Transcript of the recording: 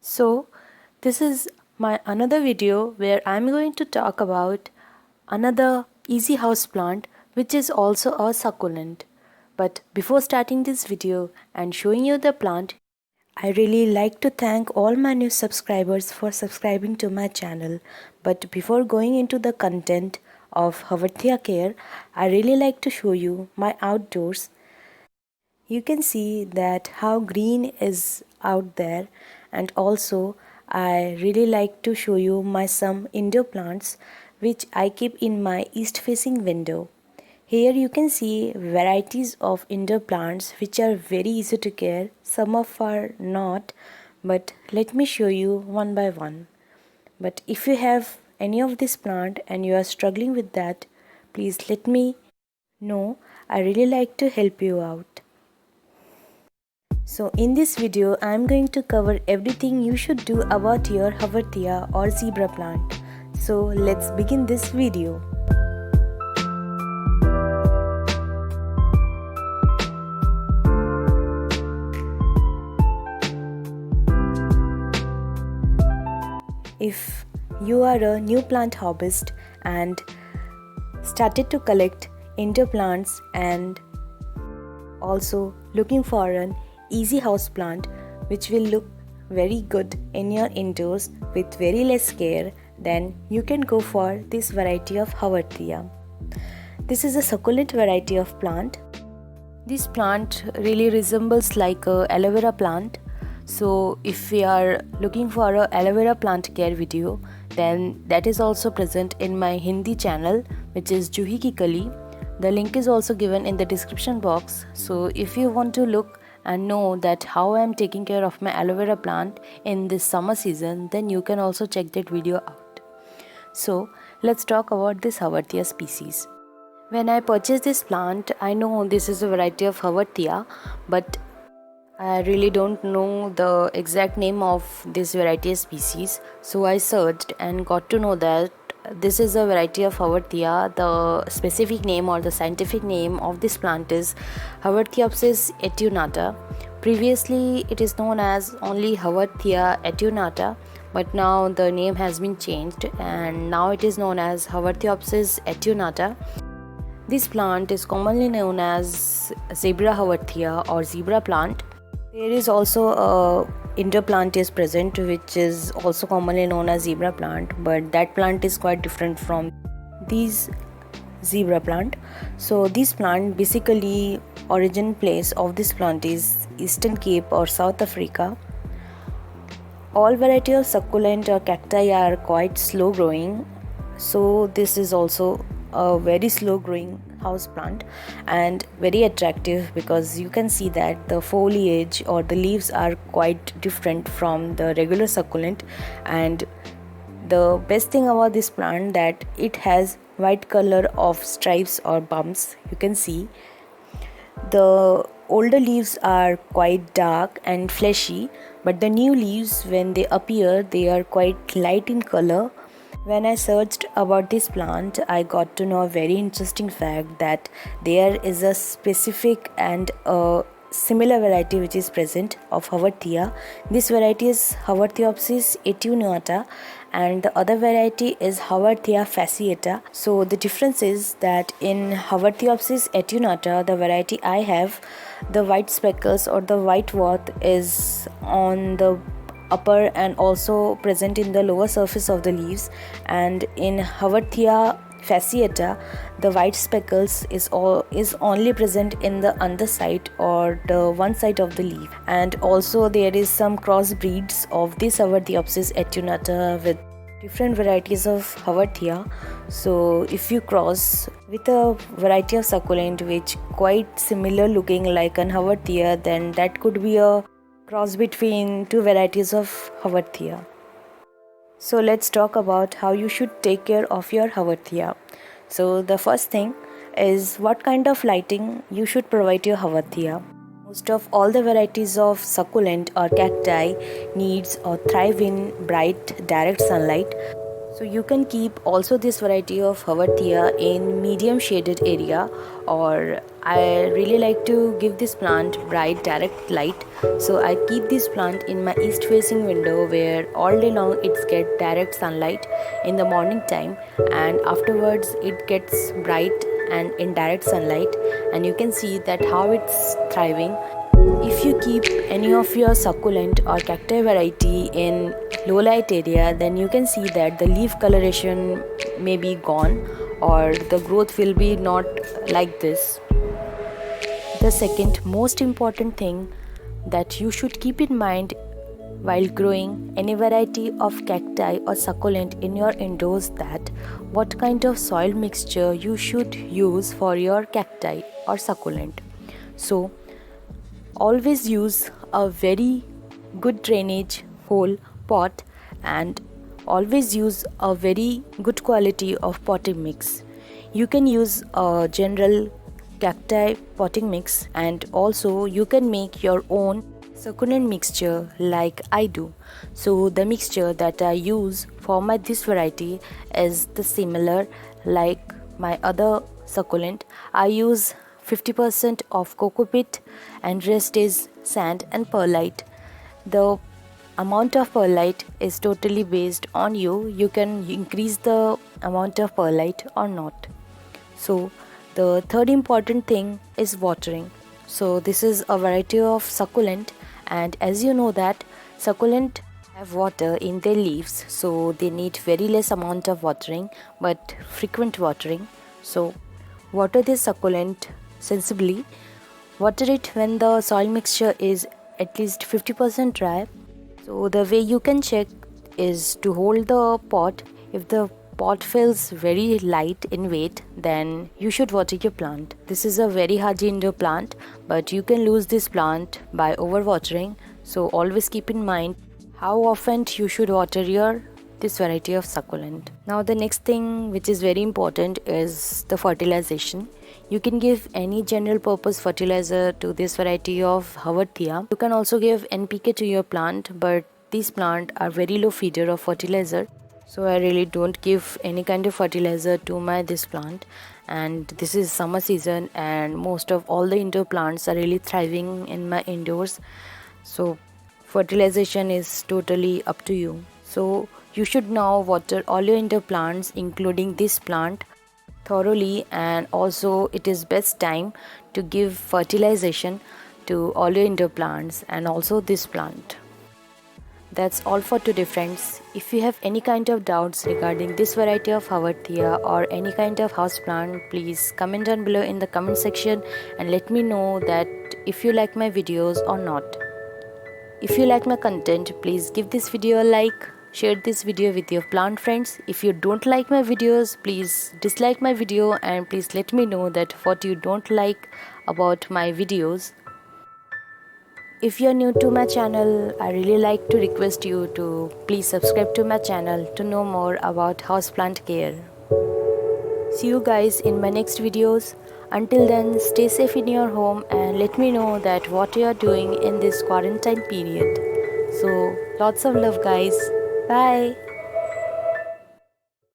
So this is my another video where I'm going to talk about another easy house plant which is also a succulent. But before starting this video and showing you the plant, I really like to thank all my new subscribers for subscribing to my channel. But before going into the content of Havartia Care, I really like to show you my outdoors. You can see that how green is out there, and also I really like to show you my some indoor plants which I keep in my east facing window. Here you can see varieties of indoor plants which are very easy to care. Some of are not, but let me show you one by one. But if you have any of this plant and you are struggling with that, please let me know. I really like to help you out. So in this video, I am going to cover everything you should do about your Havartia or zebra plant. So let's begin this video. If you are a new plant hobbyist and started to collect indoor plants and also looking for an easy house plant which will look very good in your indoors with very less care, then you can go for this variety of Havartia. This is a succulent variety of plant. This plant really resembles like a aloe vera plant. So if we are looking for a aloe vera plant care video, then that is also present in my Hindi channel, which is Juhi Ki Kali. The link is also given in the description box. So if you want to look and know that how I am taking care of my aloe vera plant in this summer season, then you can also check that video out. So let's talk about this Havartia species. When I purchased this plant, I know this is a variety of Havartia, but I really don't know the exact name of this variety species. So I searched and got to know that this is a variety of Havartia. The specific name or the scientific name of this plant is Havartiopsis atenuata. Previously it is known as only Havartia atenuata, but now the name has been changed and now it is known as Havartiopsis atenuata. This plant is commonly known as zebra Havartia or zebra plant. There is also a indoor plant is present which is also commonly known as zebra plant, but that plant is quite different from these zebra plant. So this plant, basically origin place of this plant is Eastern Cape or South Africa. All variety of succulent or cacti are quite slow growing, so this is also a very slow growing house plant and very attractive because you can see that the foliage or the leaves are quite different from the regular succulent. And the best thing about this plant that it has white color of stripes or bumps. You can see the older leaves are quite dark and fleshy, but the new leaves, when they appear, they are quite light in color. When I searched about this plant, I got to know a very interesting fact that there is a specific and a similar variety which is present of Havartia. This variety is Havartiopsis atenuata and the other variety is Havartia fasciata. So the difference is that in Havartiopsis atenuata, the variety I have, the white speckles or the white wart is on the upper and also present in the lower surface of the leaves, and in Havartia fasciata the white speckles is only present in the underside or the one side of the leaf. And also there is some crossbreeds of this Havartiopsis atenuata with different varieties of Havartia. So if you cross with a variety of succulent which quite similar looking like an Havartia, then that could be a cross between two varieties of Havartia. So let's talk about how you should take care of your Havartia. So the first thing is what kind of lighting you should provide your Havartia. Most of all the varieties of succulent or cacti needs or thrive in bright direct sunlight. So you can keep also this variety of Havartia in medium shaded area, or I really like to give this plant bright direct light, so I keep this plant in my east facing window where all day long it's get direct sunlight in the morning time, and afterwards it gets bright and indirect sunlight, and you can see that how it's thriving. If you keep any of your succulent or cacti variety in low light area, then you can see that the leaf coloration may be gone, or the growth will be not like this. The second most important thing that you should keep in mind while growing any variety of cacti or succulent in your indoors, that what kind of soil mixture you should use for your cacti or succulent. So always use a very good drainage hole pot, and always use a very good quality of potting mix. You can use a general cacti potting mix, and also you can make your own succulent mixture like I do. So the mixture that I use for my this variety is the similar like my other succulent. I use 50% of coco peat and rest is sand and perlite. The amount of perlite is totally based on you. You can increase the amount of perlite or not. So the third important thing is watering. So this is a variety of succulent, and as you know that succulent have water in their leaves, so they need very less amount of watering but frequent watering. So water this succulent sensibly. Water it when the soil mixture is at least 50% dry. So the way you can check is to hold the pot. If the pot feels very light in weight, then you should water your plant. This is a very hardy indoor plant, but you can lose this plant by overwatering. So always keep in mind how often you should water your this variety of succulent. Now the next thing which is very important is the fertilization. You can give any general purpose fertilizer to this variety of Havartia. You can also give NPK to your plant, but these plants are very low feeder of fertilizer. So I really don't give any kind of fertilizer to my this plant, and this is summer season and most of all the indoor plants are really thriving in my indoors. So fertilization is totally up to you. So you should now water all your indoor plants including this plant thoroughly, and also it is best time to give fertilization to all your indoor plants and also this plant. That's all for today friends. If you have any kind of doubts regarding this variety of Havartia or any kind of house plant, please comment down below in the comment section and let me know that if you like my videos or not. If you like my content, please give this video a like, share this video with your plant friends. If you don't like my videos, please dislike my video and please let me know that what you don't like about my videos. If you're new to my channel, I really like to request you to please subscribe to my channel to know more about houseplant care. See you guys in my next videos. Until then, stay safe in your home and let me know that what you are doing in this quarantine period. So lots of love guys. Bye.